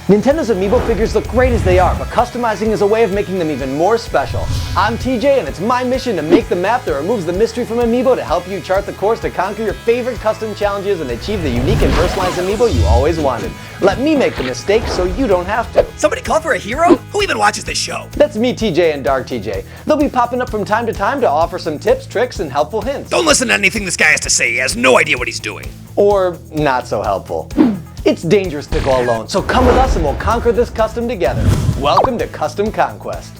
Nintendo's amiibo figures look great as they are, but customizing is a way of making them even more special. I'm TJ, and it's my mission to make the map that removes the mystery from amiibo to help you chart the course to conquer your favorite custom challenges and achieve the unique and personalized amiibo you always wanted. Let me make the mistakes so you don't have to. Somebody call for a hero? Who even watches this show? That's me, TJ, and Dark TJ. They'll be popping up from time to time to offer some tips, tricks, and helpful hints. Don't listen to anything this guy has to say. He has no idea what he's doing. Or not so helpful. It's dangerous to go alone, so come with us and we'll conquer this custom together. Welcome to Custom Conquest.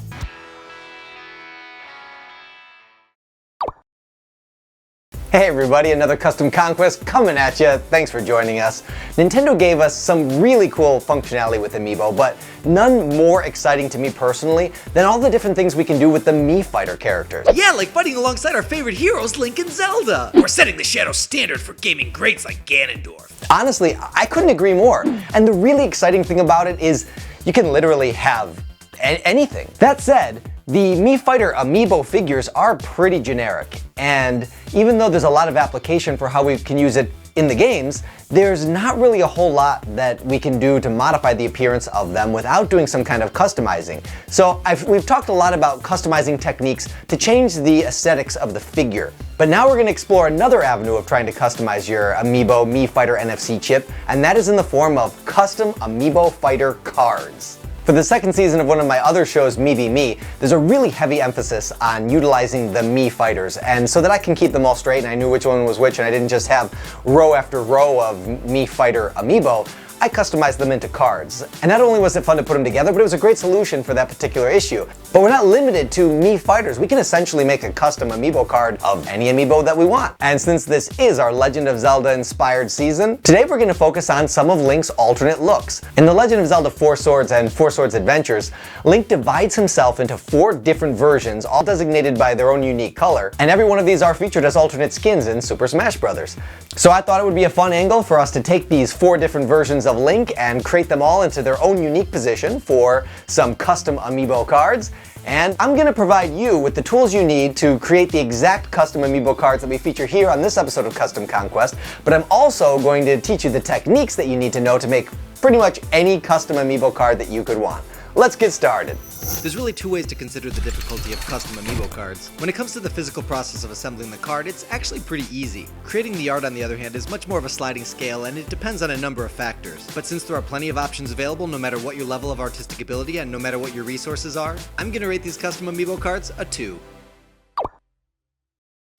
Hey everybody, another Custom Conquest coming at you. Thanks for joining us. Nintendo gave us some really cool functionality with Amiibo, but none more exciting to me personally than all the different things we can do with the Mii Fighter characters. Yeah, like fighting alongside our favorite heroes, Link and Zelda. Or setting the Shadow standard for gaming greats like Ganondorf. Honestly, I couldn't agree more. And the really exciting thing about it is you can literally have anything. That said, the Mii Fighter Amiibo figures are pretty generic, and even though there's a lot of application for how we can use it in the games, there's not really a whole lot that we can do to modify the appearance of them without doing some kind of customizing. So we've talked a lot about customizing techniques to change the aesthetics of the figure, but now we're going to explore another avenue of trying to customize your Amiibo Mii Fighter NFC chip, and that is in the form of custom Amiibo Fighter cards. For the second season of one of my other shows, Me Be Me, there's a really heavy emphasis on utilizing the Mii Fighters, and so that I can keep them all straight and I knew which one was which and I didn't just have row after row of Mii Fighter Amiibo, I customized them into cards. And not only was it fun to put them together, but it was a great solution for that particular issue. But we're not limited to Mii Fighters. We can essentially make a custom Amiibo card of any Amiibo that we want. And since this is our Legend of Zelda inspired season, today we're going to focus on some of Link's alternate looks. In the Legend of Zelda 4 Swords and 4 Swords Adventures, Link divides himself into 4 different versions, all designated by their own unique color, and every one of these are featured as alternate skins in Super Smash Bros. So I thought it would be a fun angle for us to take these 4 different versions of Link and create them all into their own unique position for some custom Amiibo cards. And I'm going to provide you with the tools you need to create the exact custom Amiibo cards that we feature here on this episode of Custom Conquest, but I'm also going to teach you the techniques that you need to know to make pretty much any custom Amiibo card that you could want. Let's get started. There's really 2 ways to consider the difficulty of custom Amiibo cards. When it comes to the physical process of assembling the card, it's actually pretty easy. Creating the art, on the other hand, is much more of a sliding scale, and it depends on a number of factors. But since there are plenty of options available, no matter what your level of artistic ability and no matter what your resources are, I'm gonna rate these custom Amiibo cards a 2.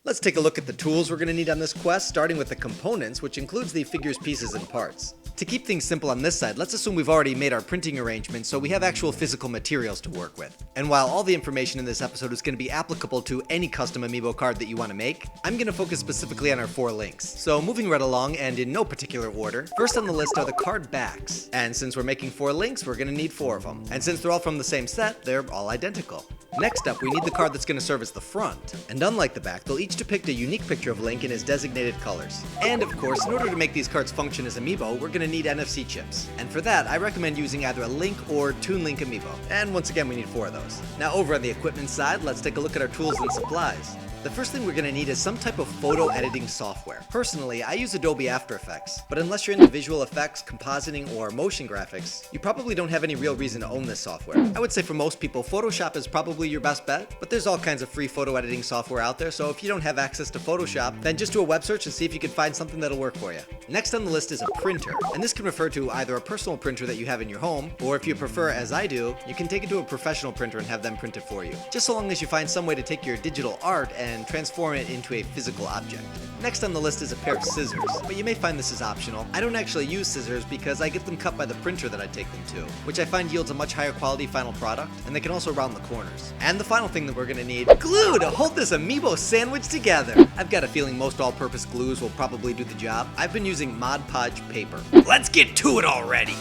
Let's take a look at the tools we're going to need on this quest, starting with the components, which includes the figure's pieces and parts. To keep things simple on this side, let's assume we've already made our printing arrangements so we have actual physical materials to work with. And while all the information in this episode is going to be applicable to any custom Amiibo card that you want to make, I'm going to focus specifically on our 4 links. So moving right along and in no particular order, first on the list are the card backs. And since we're making 4 links, we're going to need 4 of them. And since they're all from the same set, they're all identical. Next up, we need the card that's going to serve as the front. And unlike the back, they'll each depict a unique picture of Link in his designated colors. And of course, in order to make these cards function as Amiibo, we're going to need NFC chips. And for that, I recommend using either a Link or Toon Link Amiibo. And once again, we need 4 of those. Now over on the equipment side, let's take a look at our tools and supplies. The first thing we're going to need is some type of photo editing software. Personally, I use Adobe After Effects, but unless you're into visual effects, compositing, or motion graphics, you probably don't have any real reason to own this software. I would say for most people, Photoshop is probably your best bet, but there's all kinds of free photo editing software out there, so if you don't have access to Photoshop, then just do a web search and see if you can find something that'll work for you. Next on the list is a printer, and this can refer to either a personal printer that you have in your home, or if you prefer, as I do, you can take it to a professional printer and have them print it for you. Just so long as you find some way to take your digital art and transform it into a physical object. Next on the list is a pair of scissors, but you may find this is optional. I don't actually use scissors because I get them cut by the printer that I take them to, which I find yields a much higher quality final product, and they can also round the corners. And the final thing that we're gonna need, glue to hold this Amiibo sandwich together. I've got a feeling most all-purpose glues will probably do the job. I've been using Mod Podge paper. Let's get to it already!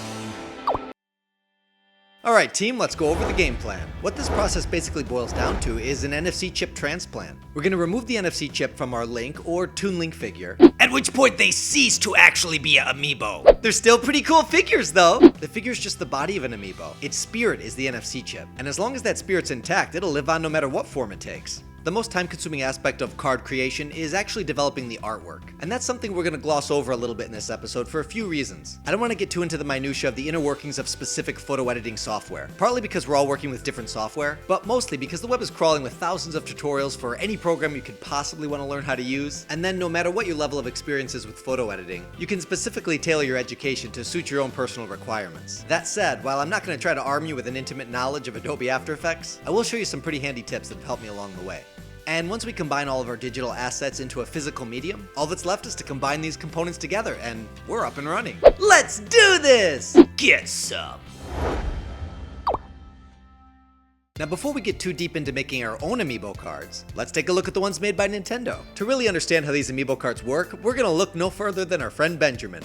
Alright team, let's go over the game plan. What this process basically boils down to is an NFC chip transplant. We're going to remove the NFC chip from our Link or Toon Link figure, at which point they cease to actually be an Amiibo. They're still pretty cool figures though. The figure's just the body of an Amiibo. Its spirit is the NFC chip, and as long as that spirit's intact, it'll live on no matter what form it takes. The the most time-consuming aspect of card creation is actually developing the artwork. And that's something we're going to gloss over a little bit in this episode for a few reasons. I don't want to get too into the minutia of the inner workings of specific photo editing software, partly because we're all working with different software, but mostly because the web is crawling with thousands of tutorials for any program you could possibly want to learn how to use, and then no matter what your level of experience is with photo editing, you can specifically tailor your education to suit your own personal requirements. That said, while I'm not going to try to arm you with an intimate knowledge of Adobe After Effects, I will show you some pretty handy tips that have helped me along the way. And once we combine all of our digital assets into a physical medium, all that's left is to combine these components together, and we're up and running. Let's do this! Get some! Now before we get too deep into making our own amiibo cards, let's take a look at the ones made by Nintendo. To really understand how these amiibo cards work, we're gonna look no further than our friend Benjamin.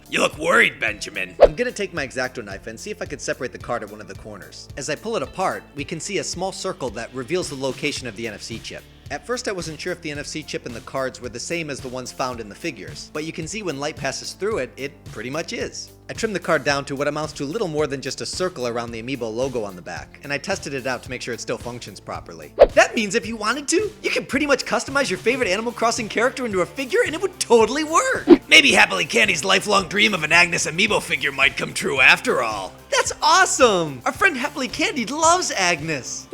You look worried, Benjamin. I'm gonna take my X-acto knife and see if I can separate the card at one of the corners. As I pull it apart, we can see a small circle that reveals the location of the NFC chip. At first I wasn't sure if the NFC chip in the cards were the same as the ones found in the figures, but you can see when light passes through it, it pretty much is. I trimmed the card down to what amounts to little more than just a circle around the amiibo logo on the back, and I tested it out to make sure it still functions properly. That means if you wanted to, you can pretty much customize your favorite Animal Crossing character into a figure and it would totally work! Maybe Happily Candy's lifelong dream of an Agnes amiibo figure might come true after all. That's awesome! Our friend Happily Candy loves Agnes!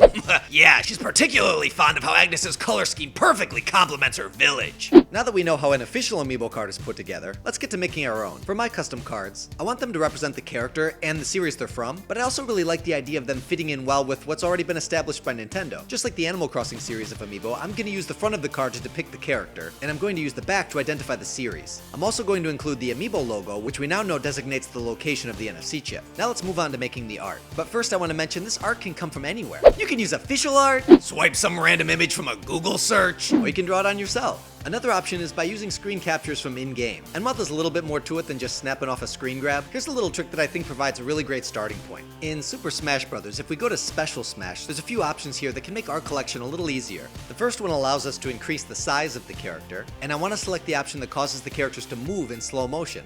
Yeah, she's particularly fond of how Agnes's color scheme perfectly complements her village. Now that we know how an official amiibo card is put together, let's get to making our own. For my custom cards, I want them to represent the character and the series they're from, but I also really like the idea of them fitting in well with what's already been established by Nintendo. Just like the Animal Crossing series of amiibo, I'm going to use the front of the card to depict the character, and I'm going to use the back to identify the series. I'm also going to include the amiibo logo, which we now know designates the location of the NFC chip. Now let's move on to making the art. But first I want to mention this art can come from anywhere. You can use official art, Swipe some random image from a Google search, or you can draw it on yourself. Another option is by using screen captures from in-game. And while there's a little bit more to it than just snapping off a screen grab, here's a little trick that I think provides a really great starting point. In Super Smash Bros., if we go to Special Smash, there's a few options here that can make art collection a little easier. The first one allows us to increase the size of the character, and I want to select the option that causes the characters to move in slow motion.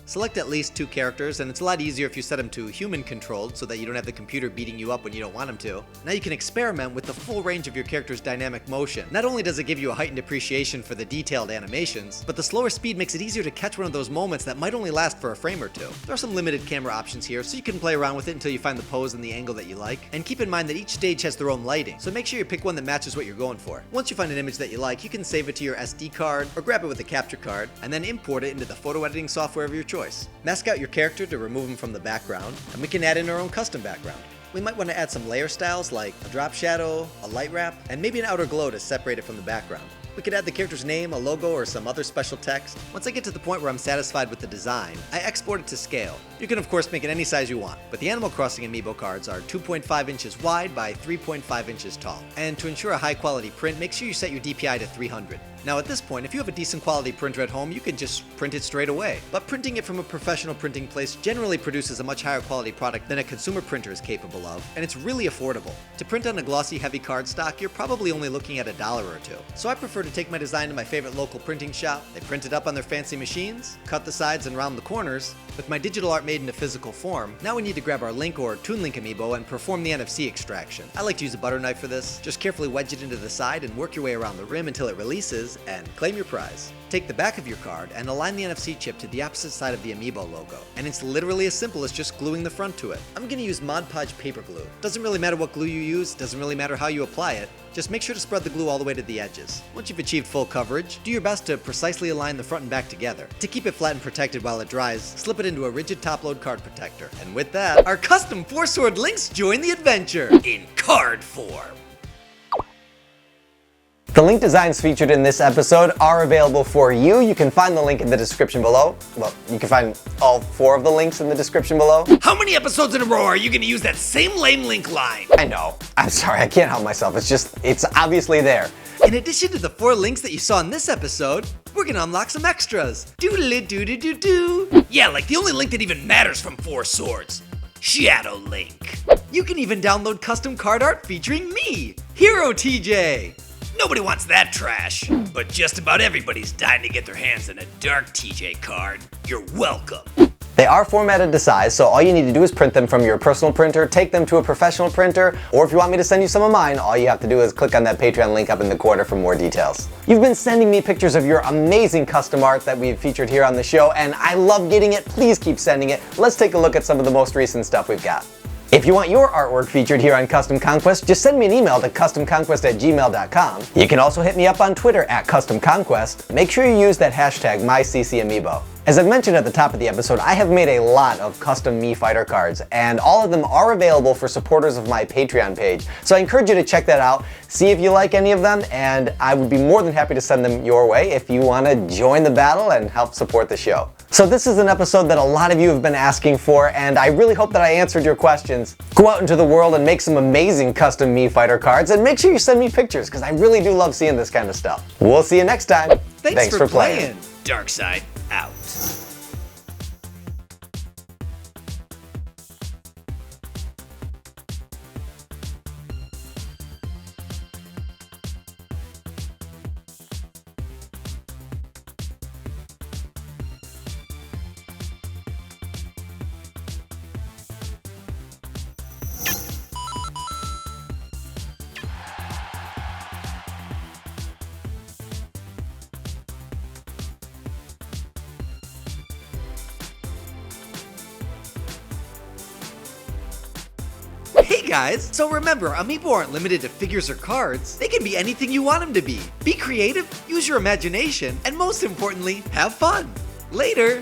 Select at least 2 characters, and it's a lot easier if you set them to human controlled so that you don't have the computer beating you up when you don't want them to. Now you can experiment with the full range of your character's dynamic motion. Not only does it give you a heightened appreciation for the detailed animations, but the slower speed makes it easier to catch one of those moments that might only last for a frame or two. There are some limited camera options here, so you can play around with it until you find the pose and the angle that you like. And keep in mind that each stage has their own lighting, so make sure you pick one that matches what you're going for. Once you find an image that you like, you can save it to your SD card, or grab it with a capture card, and then import it into the photo editing software of your choice. Mask out your character to remove him from the background, and we can add in our own custom background. We might want to add some layer styles like a drop shadow, a light wrap, and maybe an outer glow to separate it from the background. We could add the character's name, a logo, or some other special text. Once I get to the point where I'm satisfied with the design, I export it to scale. You can of course make it any size you want, but the Animal Crossing amiibo cards are 2.5 inches wide by 3.5 inches tall. And to ensure a high quality print, make sure you set your DPI to 300. Now at this point, if you have a decent quality printer at home, you can just print it straight away. But printing it from a professional printing place generally produces a much higher quality product than a consumer printer is capable of, and it's really affordable. To print on a glossy, heavy cardstock, you're probably only looking at $1 or $2. So I prefer to take my design to my favorite local printing shop. They print it up on their fancy machines, cut the sides and round the corners. With my digital art made into physical form, now we need to grab our Link or Toon Link amiibo and perform the NFC extraction. I like to use a butter knife for this. Just carefully wedge it into the side and work your way around the rim until it releases, and claim your prize. Take the back of your card and align the NFC chip to the opposite side of the amiibo logo. And it's literally as simple as just gluing the front to it. I'm going to use Mod Podge paper glue. Doesn't really matter what glue you use, doesn't really matter how you apply it. Just make sure to spread the glue all the way to the edges. Once you've achieved full coverage, do your best to precisely align the front and back together. To keep it flat and protected while it dries, slip it into a rigid top-load card protector. And with that, our custom 4-sword links join the adventure in card form. The link designs featured in this episode are available for you. You can find the link in the description below. Well, you can find all 4 of the links in the description below. How many episodes in a row are you gonna use that same lame link line? I know. I'm sorry, I can't help myself. It's obviously there. In addition to the 4 links that you saw in this episode, we're gonna unlock some extras. Doodly-doo-doo-doo-doo. Yeah, like the only link that even matters from 4 Swords. Shadow Link. You can even download custom card art featuring me, Hero TJ. Nobody wants that trash, but just about everybody's dying to get their hands on a Dark TJ card. You're welcome. They are formatted to size, so all you need to do is print them from your personal printer, take them to a professional printer, or if you want me to send you some of mine, all you have to do is click on that Patreon link up in the corner for more details. You've been sending me pictures of your amazing custom art that we've featured here on the show, and I love getting it. Please keep sending it. Let's take a look at some of the most recent stuff we've got. If you want your artwork featured here on Custom Conquest, just send me an email to customconquest@gmail.com. You can also hit me up on Twitter @CustomConquest. Make sure you use that hashtag MyCCAmiibo. As I've mentioned at the top of the episode, I have made a lot of custom Mii Fighter cards, and all of them are available for supporters of my Patreon page. So I encourage you to check that out, see if you like any of them, and I would be more than happy to send them your way if you want to join the battle and help support the show. So this is an episode that a lot of you have been asking for, and I really hope that I answered your questions. Go out into the world and make some amazing custom Mii Fighter cards, and make sure you send me pictures, because I really do love seeing this kind of stuff. We'll see you next time. Thanks for playing. Dark side out. Hey guys! So remember, amiibo aren't limited to figures or cards. They can be anything you want them to be. Be creative, use your imagination, and most importantly, have fun. Later!